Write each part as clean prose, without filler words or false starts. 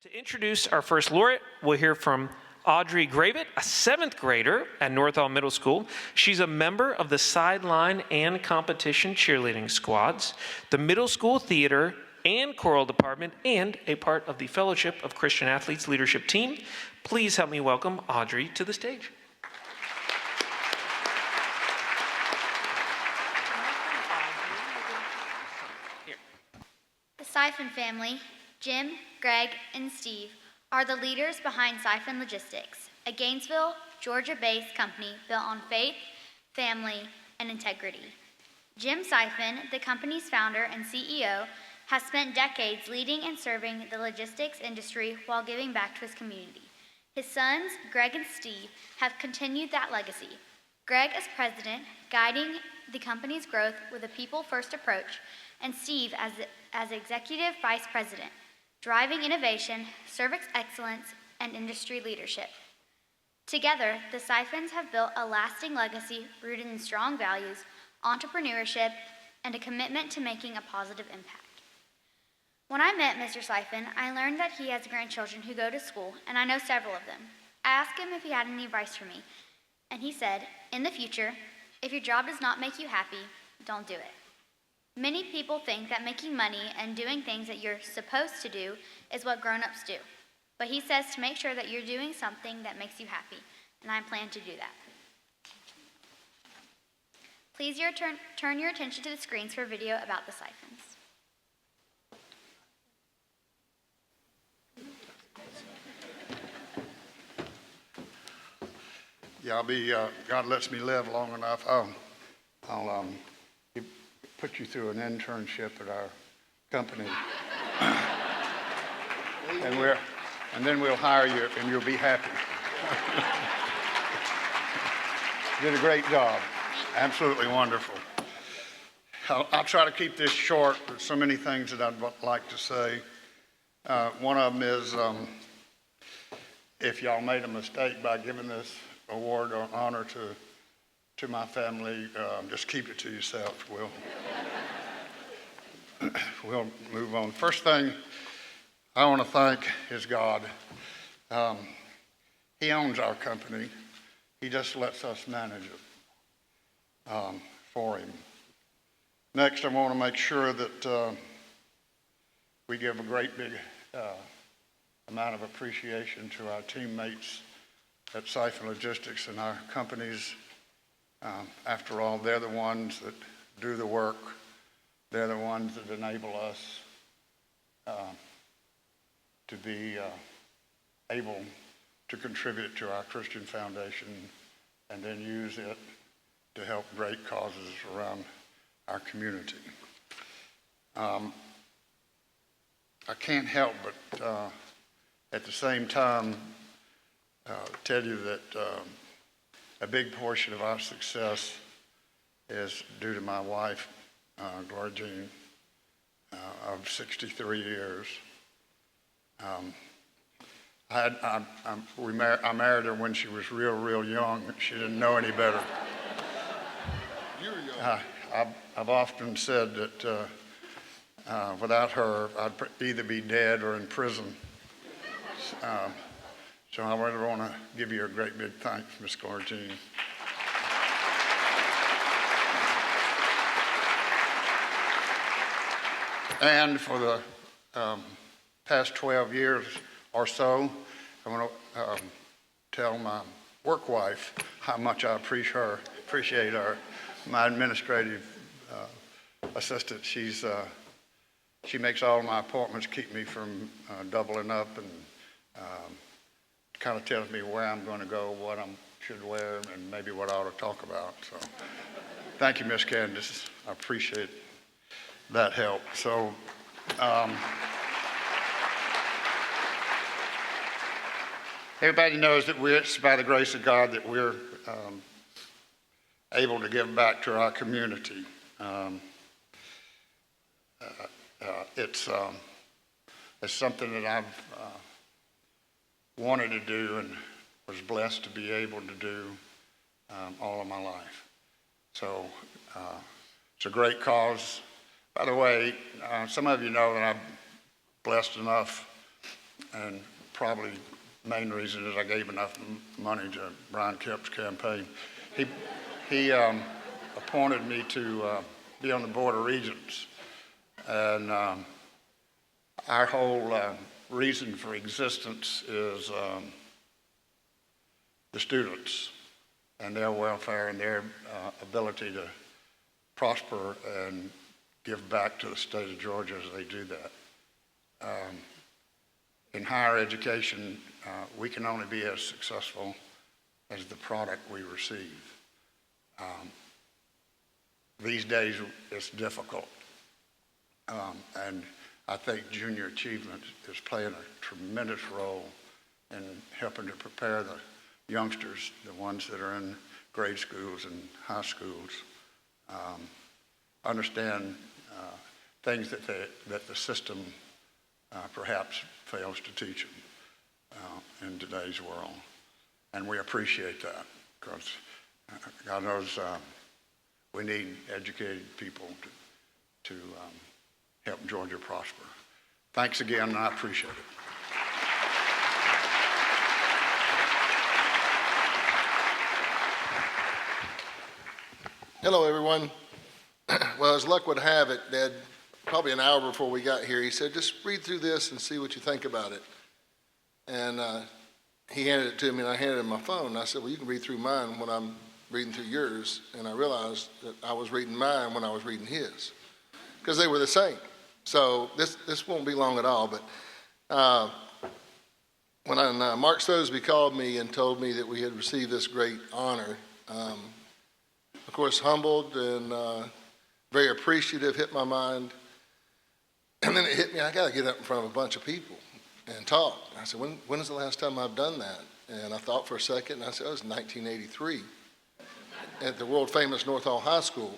To introduce our first laureate, we'll hear from Audrey GRAVITT, a 7th grader at Northall Middle School. She's a member of the sideline and competition cheerleading squads, the middle school theater and choral department, and a part of the Fellowship of Christian Athletes leadership team. Please help me welcome Audrey to the stage. The Syfan family, Jim, Greg, and Steve, are the leaders behind Syfan Logistics, a Gainesville, Georgia-based company built on faith, family, and integrity. Jim Syfan, the company's founder and CEO, has spent decades leading and serving the logistics industry while giving back to his community. His sons, Greg and Steve, have continued that legacy. Greg as president, guiding the company's growth with a people-first approach, and Steve as executive vice president, driving innovation, service excellence, and industry leadership. Together, the Syfans have built a lasting legacy rooted in strong values, entrepreneurship, and a commitment to making a positive impact. When I met Mr. Syfan, I learned that he has grandchildren who go to school, and I know several of them. I asked him if he had any advice for me, and he said, in the future, if your job does not make you happy, don't do it. Many people think that making money and doing things that you're supposed to do is what grown-ups do. But he says to make sure that you're doing something that makes you happy, and I plan to do that. Please turn your attention to the screens for a video about the Syfans. Yeah, God lets me live long enough. I'll put you through an internship at our company. and then we'll hire you and you'll be happy. You did a great job. Absolutely wonderful. I'll try to keep this short. There's so many things that I'd like to say. One of them is if y'all made a mistake by giving this award or honor to my family, just keep it to yourself. We'll move on. First thing I want to thank is God. He owns our company. He just lets us manage it for him. Next, I want to make sure that we give a great big amount of appreciation to our teammates at Syfan Logistics and our companies. After all, they're the ones that do the work. They're the ones that enable us to be able to contribute to our Christian foundation and then use it to help great causes around our community. I can't help but at the same time tell you that a big portion of our success is due to my wife, Gloria Jean, of 63 years. I married her when she was real young. She didn't know any better. You were young. I've often said that without her, I'd either be dead or in prison. So I really want to give you a great big thanks, Miss Gloria Jean. And for the past 12 years or so, I want to tell my work wife how much I appreciate her, my administrative assistant. She makes all my appointments, keep me from doubling up, and kind of tells me where I'm going to go, what I should wear, and maybe what I ought to talk about. So thank you, Miss Candace. I appreciate that help. So everybody knows that it's by the grace of God that we're able to give back to our community. It's something that I've wanted to do and was blessed to be able to do all of my life. So it's a great cause. By the way, some of you know that I'm blessed enough and probably main reason is I gave enough money to Brian Kemp's campaign. He appointed me to be on the Board of Regents, and our whole reason for existence is the students and their welfare and their ability to prosper and give back to the state of Georgia as they do that. In higher education, we can only be as successful as the product we receive. These days, it's difficult. And I think junior achievement is playing a tremendous role in helping to prepare the youngsters, the ones that are in grade schools and high schools, understand things that the system perhaps fails to teach them in today's world. And we appreciate that, because God knows we need educated people to help Georgia prosper. Thanks again, and I appreciate it. Hello, everyone. Well, as luck would have it, Dad, probably an hour before we got here, he said, just read through this and see what you think about it. And he handed it to me, and I handed him my phone. And I said, well, you can read through mine when I'm reading through yours. And I realized that I was reading mine when I was reading his, because they were the same. So this won't be long at all. But when Mark Stosby called me and told me that we had received this great honor, of course, humbled and very appreciative hit my mind. And then it hit me, I got to get up in front of a bunch of people and talk. I said, when is the last time I've done that? And I thought for a second, and I said, it was 1983 at the world famous North Hall High School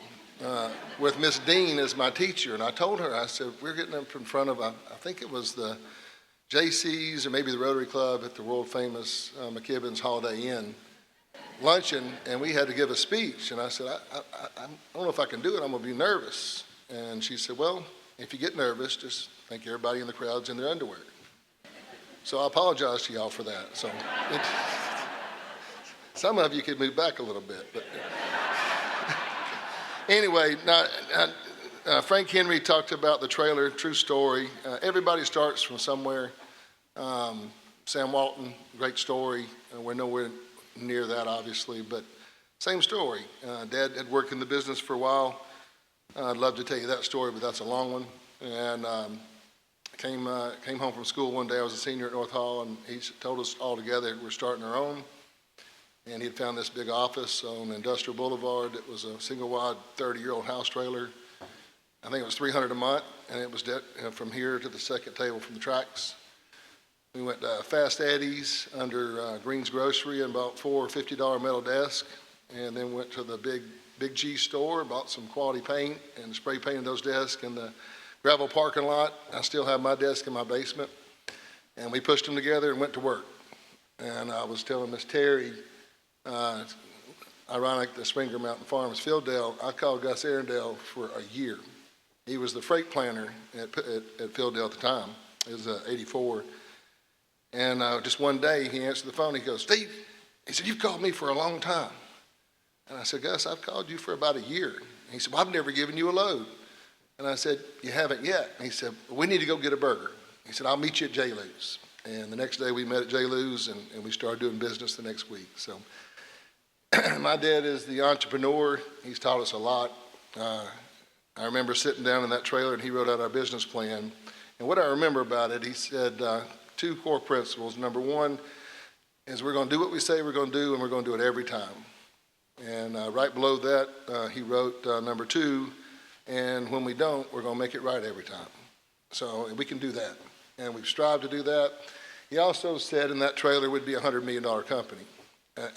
with Miss Dean as my teacher. And I told her, I said, we're getting up in front of, I think it was the JC's or maybe the Rotary Club at the world famous McKibben's Holiday Inn luncheon, and we had to give a speech. And I said, I don't know if I can do it. I'm going to be nervous. And she said, well, if you get nervous, just think everybody in the crowd's in their underwear. So I apologize to y'all for that. So some of you could move back a little bit. But anyway, Frank Henry talked about the trailer, true story. Everybody starts from somewhere. Sam Walton, great story. We're nowhere near that, obviously, but same story. Dad had worked in the business for a while. I'd love to tell you that story, but that's a long one. And came home from school one day. I was a senior at North Hall, and he told us all together we're starting our own. And he had found this big office on Industrial Boulevard. It was a single-wide 30-year-old house trailer. I think it was $300 a month, and it was from here to the second table from the tracks. We went to Fast Eddie's under Green's Grocery and bought 4 $50 metal desks, and then went to the Big G store, bought some quality paint and spray painted those desks in the gravel parking lot. I still have my desk in my basement. And we pushed them together and went to work. And I was telling Miss Terry, ironic, the Springer Mountain Farms, Fieldale, I called Gus Arundel for a year. He was the freight planner at Fieldale at the time. It was 84. And just one day he answered the phone. He goes, Steve, he said, you've called me for a long time. And I said, Gus, I've called you for about a year. And he said, well, I've never given you a load. And I said, you haven't yet. And he said, well, we need to go get a burger. He said, I'll meet you at J. Lou's. And the next day we met at J. Lou's, and we started doing business the next week. So my dad is the entrepreneur. He's taught us a lot. I remember sitting down in that trailer, and he wrote out our business plan. And what I remember about it, he said 2 core principles. Number 1 is we're going to do what we say we're going to do, and we're going to do it every time. And right below that, he wrote number 2, and when we don't, we're going to make it right every time. So we can do that, and we've strived to do that. He also said in that trailer we'd be a $100 million company.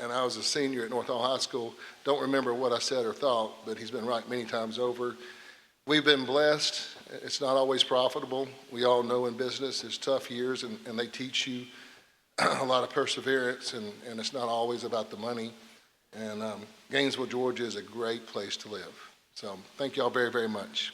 And I was a senior at North Hall High School. Don't remember what I said or thought, but he's been right many times over. We've been blessed. It's not always profitable. We all know in business it's tough years, and they teach you a lot of perseverance, and it's not always about the money. And Gainesville, Georgia is a great place to live. So thank you all very, very much.